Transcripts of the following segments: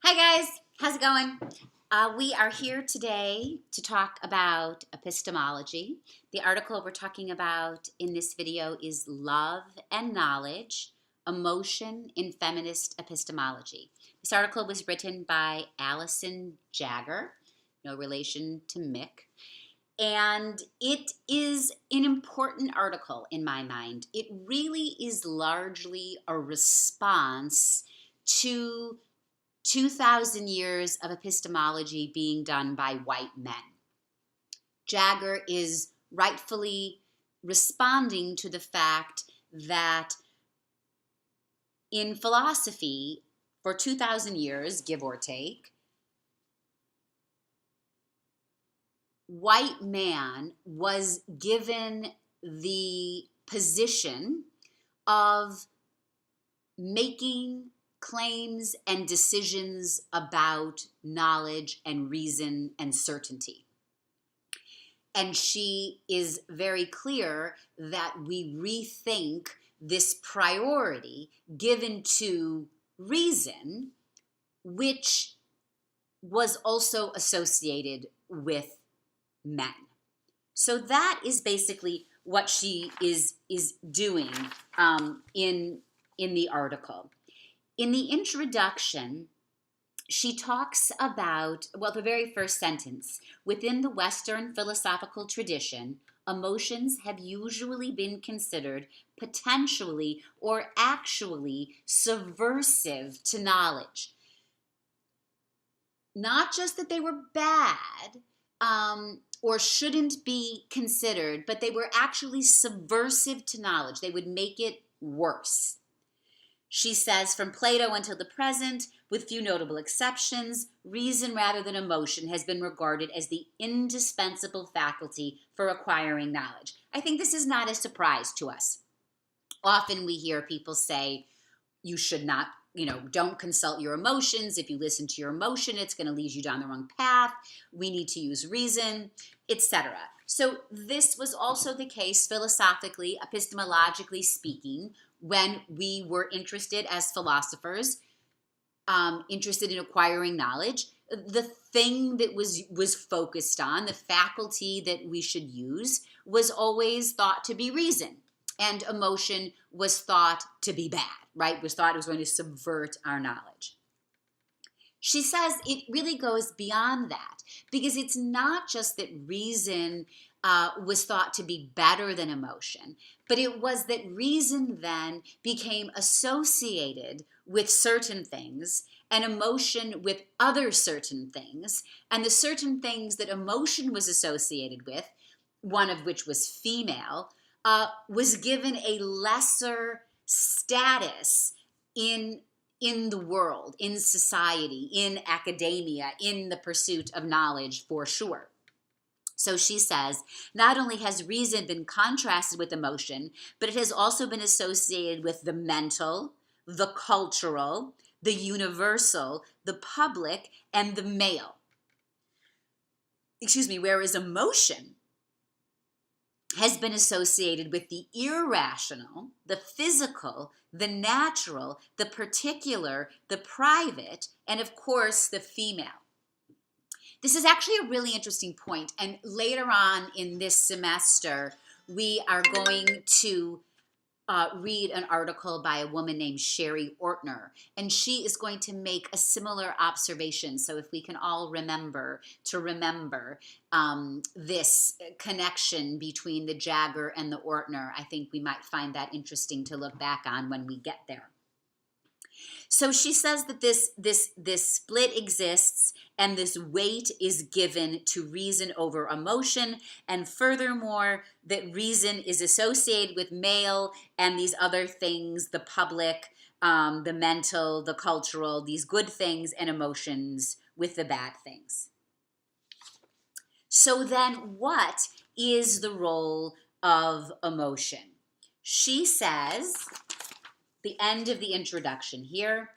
Hi guys, how's it going? We are here today to talk about epistemology. The article we're talking about in this video is Love and Knowledge, Emotion in Feminist Epistemology. This article was written by Allison Jaggar, no relation to Mick, and it is an important article in my mind. It really is largely a response to 2,000 years of epistemology being done by white men. Jaggar is rightfully responding to the fact that in philosophy, for 2,000 years, give or take, white man was given the position of making claims and decisions about knowledge and reason and certainty. And she is very clear that we rethink this priority given to reason, which was also associated with men. So that is basically what she is doing in the article. In the introduction, she talks about, the very first sentence, within the Western philosophical tradition, emotions have usually been considered potentially or actually subversive to knowledge. Not just that they were bad or shouldn't be considered, but they were actually subversive to knowledge. They would make it worse. She says, from Plato until the present, with few notable exceptions, reason rather than emotion has been regarded as the indispensable faculty for acquiring knowledge. I think this is not a surprise to us. Often we hear people say, you should not, don't consult your emotions. If you listen to your emotion, it's going to lead you down the wrong path. We need to use reason, etc. So this was also the case philosophically, epistemologically speaking, when we were interested as philosophers, interested in acquiring knowledge. The thing that was focused on, the faculty that we should use, was always thought to be reason. And emotion was thought to be bad, right? Was thought it was going to subvert our knowledge. She says it really goes beyond that, because it's not just that reason was thought to be better than emotion, but it was that reason then became associated with certain things and emotion with other certain things, and the certain things that emotion was associated with, one of which was female, was given a lesser status in the world, in society, in academia, in the pursuit of knowledge, for sure. So she says, not only has reason been contrasted with emotion, but it has also been associated with the mental, the cultural, the universal, the public, and the male. Whereas emotion has been associated with the irrational, the physical, the natural, the particular, the private, and of course, the female. This is actually a really interesting point, and later on in this semester, we are going to read an article by a woman named Sherry Ortner, and she is going to make a similar observation. So if we can all remember this connection between the Jaggar and the Ortner, I think we might find that interesting to look back on when we get there. So she says that this split exists and this weight is given to reason over emotion, and furthermore, that reason is associated with male and these other things, the public, the mental, the cultural, these good things, and emotions with the bad things. So then what is the role of emotion? She says, the end of the introduction here,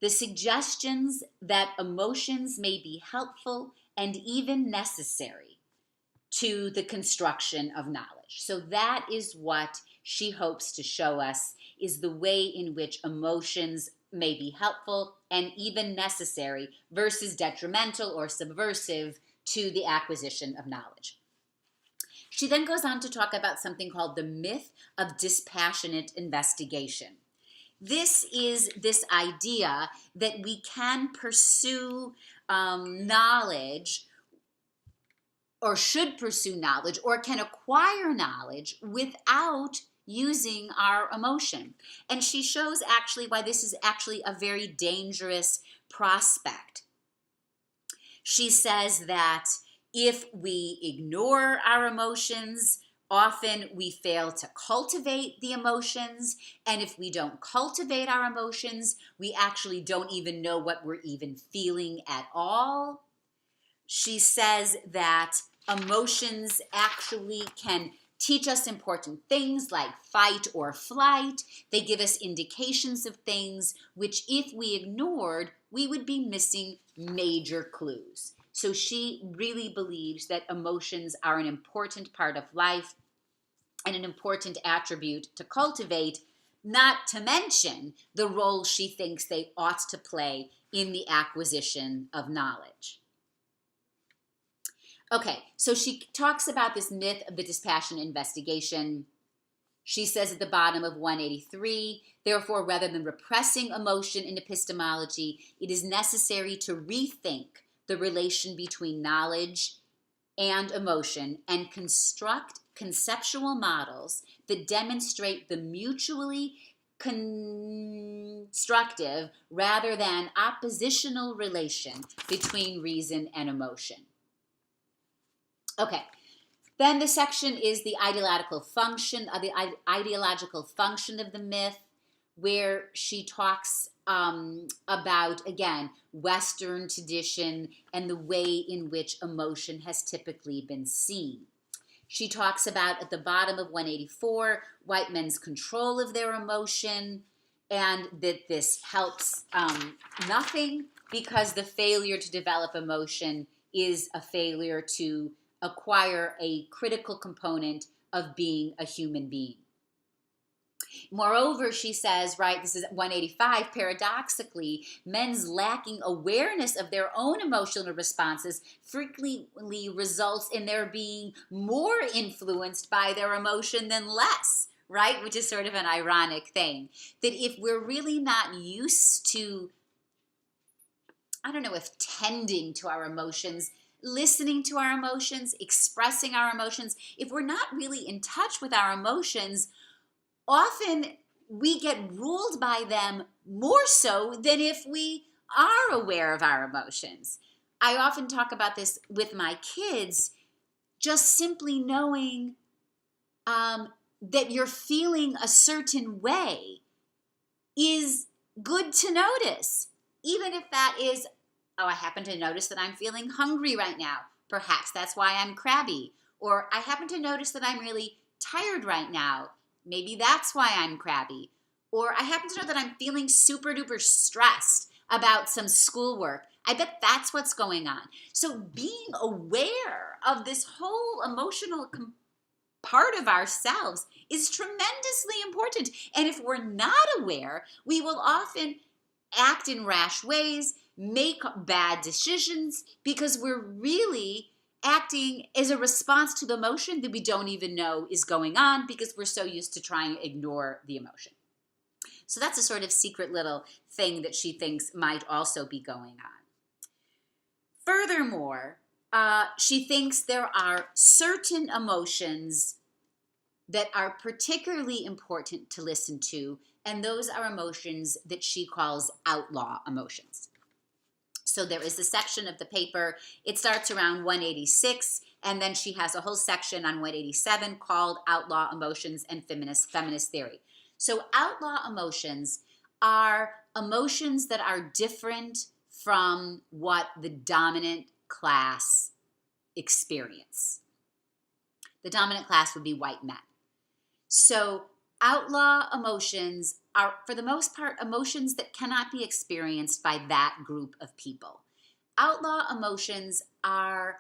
the suggestions that emotions may be helpful and even necessary to the construction of knowledge. So that is what she hopes to show us, is the way in which emotions may be helpful and even necessary versus detrimental or subversive to the acquisition of knowledge. She then goes on to talk about something called the myth of dispassionate investigation. This is this idea that we can pursue knowledge, or should pursue knowledge, or can acquire knowledge without using our emotion. And she shows actually why this is actually a very dangerous prospect. She says that if we ignore our emotions, often we fail to cultivate the emotions. And if we don't cultivate our emotions, we actually don't even know what we're even feeling at all. She says that emotions actually can teach us important things like fight or flight. They give us indications of things which, if we ignored, we would be missing major clues. So she really believes that emotions are an important part of life and an important attribute to cultivate, not to mention the role she thinks they ought to play in the acquisition of knowledge. Okay, so she talks about this myth of the dispassionate investigation. She says at the bottom of 183, therefore, rather than repressing emotion in epistemology, it is necessary to rethink the relation between knowledge and emotion and construct conceptual models that demonstrate the mutually constructive rather than oppositional relation between reason and emotion. Okay, then the section is the ideological function of the myth, where she talks about, again, Western tradition and the way in which emotion has typically been seen. She talks about, at the bottom of 184, white men's control of their emotion, and that this helps nothing because the failure to develop emotion is a failure to acquire a critical component of being a human being. Moreover, she says, right, this is 185, paradoxically, men's lacking awareness of their own emotional responses frequently results in their being more influenced by their emotion than less, right? Which is sort of an ironic thing. That if we're really not used to, I don't know if tending to our emotions, listening to our emotions, expressing our emotions, if we're not really in touch with our emotions, often we get ruled by them more so than if we are aware of our emotions. I often talk about this with my kids, just simply knowing that you're feeling a certain way is good to notice, even if that is, oh, I happen to notice that I'm feeling hungry right now. Perhaps that's why I'm crabby. Or I happen to notice that I'm really tired right now. Maybe that's why I'm crabby. Or I happen to know that I'm feeling super duper stressed about some schoolwork. I bet that's what's going on. So being aware of this whole emotional part of ourselves is tremendously important. And if we're not aware, we will often act in rash ways, make bad decisions, because we're really acting as a response to the emotion that we don't even know is going on because we're so used to trying to ignore the emotion. So that's a sort of secret little thing that she thinks might also be going on. Furthermore, she thinks there are certain emotions that are particularly important to listen to, and those are emotions that she calls outlaw emotions. So there is a section of the paper, it starts around 186, and then she has a whole section on 187 called Outlaw Emotions and Feminist Theory. So outlaw emotions are emotions that are different from what the dominant class experience. The dominant class would be white men. So outlaw emotions are, for the most part, emotions that cannot be experienced by that group of people. Outlaw emotions are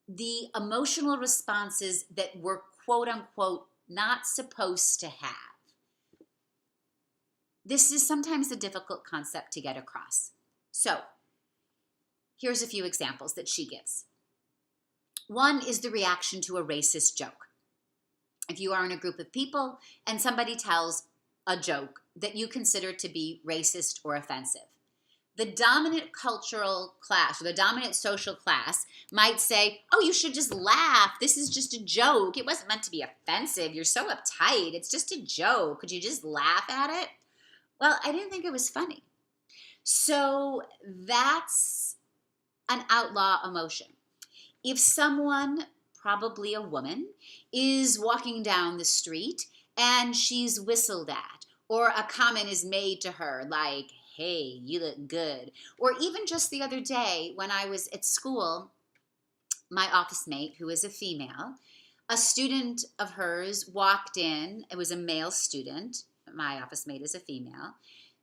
the emotional responses that we're, quote unquote, not supposed to have. This is sometimes a difficult concept to get across. So, here's a few examples that she gives. One is the reaction to a racist joke. If you are in a group of people and somebody tells a joke that you consider to be racist or offensive, the dominant cultural class or the dominant social class might say, oh, you should just laugh. This is just a joke. It wasn't meant to be offensive. You're so uptight. It's just a joke. Could you just laugh at it? Well, I didn't think it was funny. So that's an outlaw emotion. If someone, probably a woman, is walking down the street and she's whistled at, or a comment is made to her like, hey, you look good. Or even just the other day when I was at school, my office mate, who is a female, a student of hers walked in. It was a male student. My office mate is a female.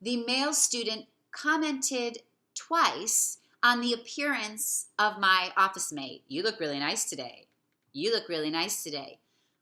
The male student commented twice on the appearance of my office mate. You look really nice today. You look really nice today.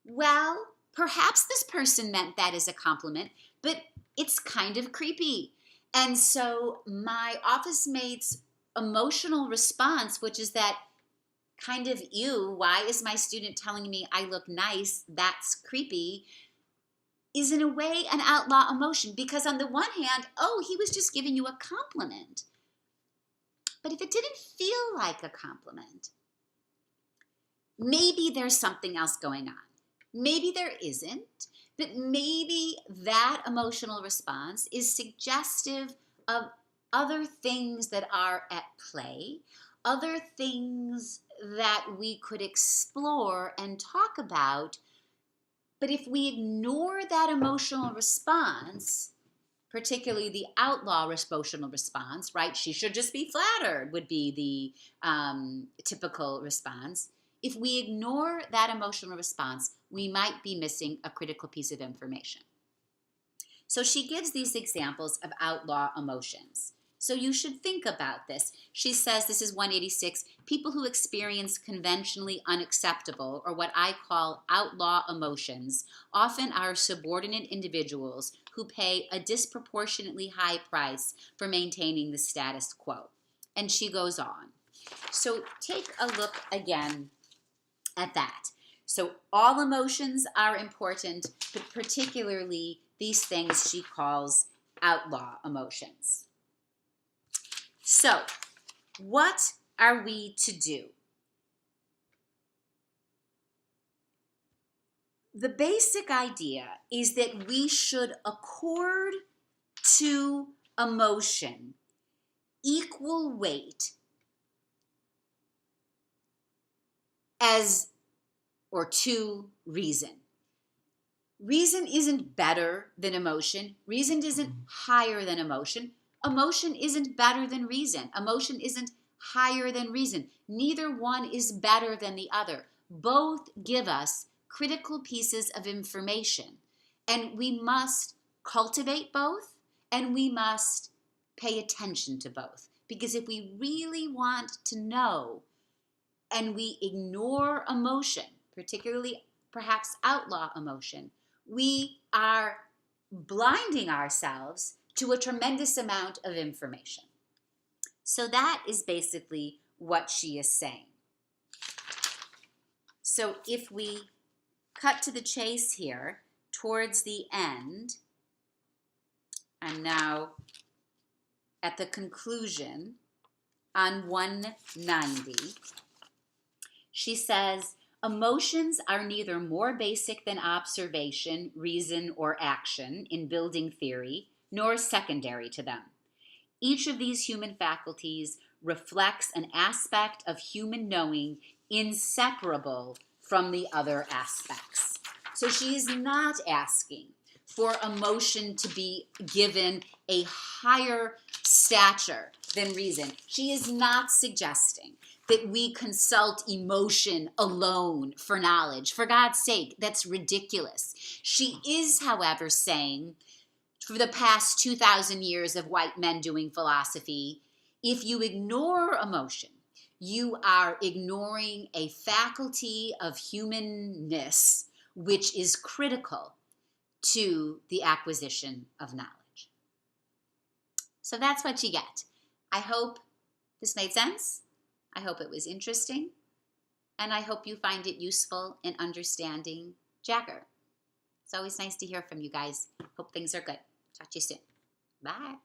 Well, perhaps this person meant that as a compliment, but it's kind of creepy. And so my office mate's emotional response, which is that kind of, ew, why is my student telling me I look nice? That's creepy, is in a way an outlaw emotion. Because on the one hand, oh, he was just giving you a compliment. But if it didn't feel like a compliment, maybe there's something else going on. Maybe there isn't, but maybe that emotional response is suggestive of other things that are at play, other things that we could explore and talk about. But if we ignore that emotional response, particularly the outlaw emotional response, right? She should just be flattered would be the typical response. If we ignore that emotional response, we might be missing a critical piece of information. So she gives these examples of outlaw emotions. So you should think about this. She says, this is 186, people who experience conventionally unacceptable, or what I call outlaw emotions, often are subordinate individuals who pay a disproportionately high price for maintaining the status quo. And she goes on. So take a look again at that. So all emotions are important, but particularly these things she calls outlaw emotions. So what are we to do? The basic idea is that we should accord to emotion equal weight to reason. Reason isn't better than emotion. Reason isn't higher than emotion. Emotion isn't better than reason. Emotion isn't higher than reason. Neither one is better than the other. Both give us critical pieces of information, and we must cultivate both, and we must pay attention to both. Because if we really want to know and we ignore emotion, particularly perhaps outlaw emotion, we are blinding ourselves to a tremendous amount of information. So that is basically what she is saying. So if we cut to the chase here, towards the end, I'm now at the conclusion on 190, she says, emotions are neither more basic than observation, reason, or action in building theory, nor secondary to them. Each of these human faculties reflects an aspect of human knowing inseparable from the other aspects. So she is not asking for emotion to be given a higher stature than reason. She is not suggesting that we consult emotion alone for knowledge. For God's sake, that's ridiculous. She is, however, saying, for the past 2,000 years of white men doing philosophy, if you ignore emotion, you are ignoring a faculty of humanness which is critical to the acquisition of knowledge. So that's what you get. I hope this made sense. I hope it was interesting. And I hope you find it useful in understanding Jaggar. It's always nice to hear from you guys. Hope things are good. Talk to you soon. Bye.